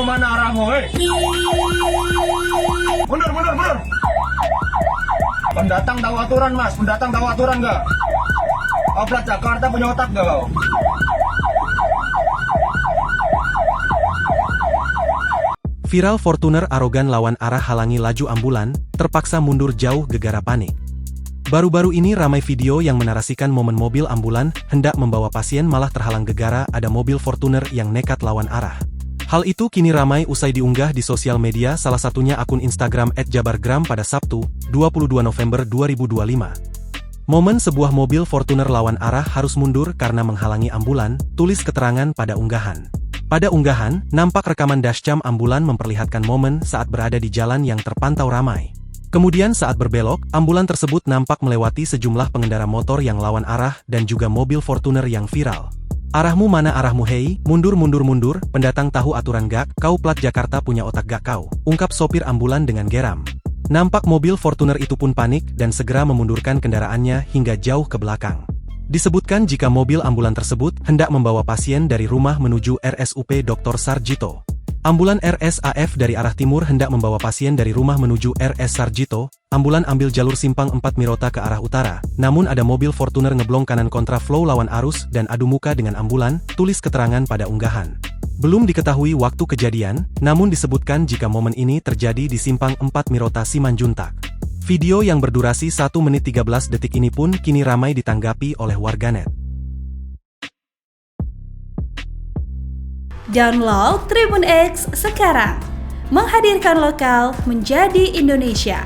mana arahmu, hei? Mundur, mundur, mundur. Pendatang tahu aturan, Mas. Pendatang tahu aturan nggak? Kau plat Jakarta punya otak nggak kau? Viral Fortuner arogan lawan arah halangi laju ambulan, terpaksa mundur jauh gegara panik. Baru-baru ini ramai video yang menarasikan momen mobil ambulan hendak membawa pasien malah terhalang gegara ada mobil Fortuner yang nekat lawan arah. Hal itu kini ramai usai diunggah di sosial media, salah satunya akun Instagram @jabargram pada Sabtu, 22 November 2025. Momen sebuah mobil Fortuner lawan arah harus mundur karena menghalangi ambulan, tulis keterangan pada unggahan. Pada unggahan, nampak rekaman dashcam ambulan memperlihatkan momen saat berada di jalan yang terpantau ramai. Kemudian saat berbelok, ambulan tersebut nampak melewati sejumlah pengendara motor yang lawan arah dan juga mobil Fortuner yang viral. Arahmu mana arahmu hei, mundur mundur mundur, pendatang tahu aturan gak, kau plat Jakarta punya otak gak kau, ungkap sopir ambulan dengan geram. Nampak mobil Fortuner itu pun panik dan segera memundurkan kendaraannya hingga jauh ke belakang. Disebutkan jika mobil ambulan tersebut hendak membawa pasien dari rumah menuju RSUP Dr. Sarjito. Ambulan RSAF dari arah timur hendak membawa pasien dari rumah menuju RS Sarjito, ambulan ambil jalur simpang 4 Mirota ke arah utara, namun ada mobil Fortuner ngeblong kanan kontra flow lawan arus dan adu muka dengan ambulan, tulis keterangan pada unggahan. Belum diketahui waktu kejadian, namun disebutkan jika momen ini terjadi di simpang 4 Mirota Simanjuntak. Video yang berdurasi 1 menit 13 detik ini pun kini ramai ditanggapi oleh warganet. Download Tribun X sekarang, menghadirkan lokal menjadi Indonesia.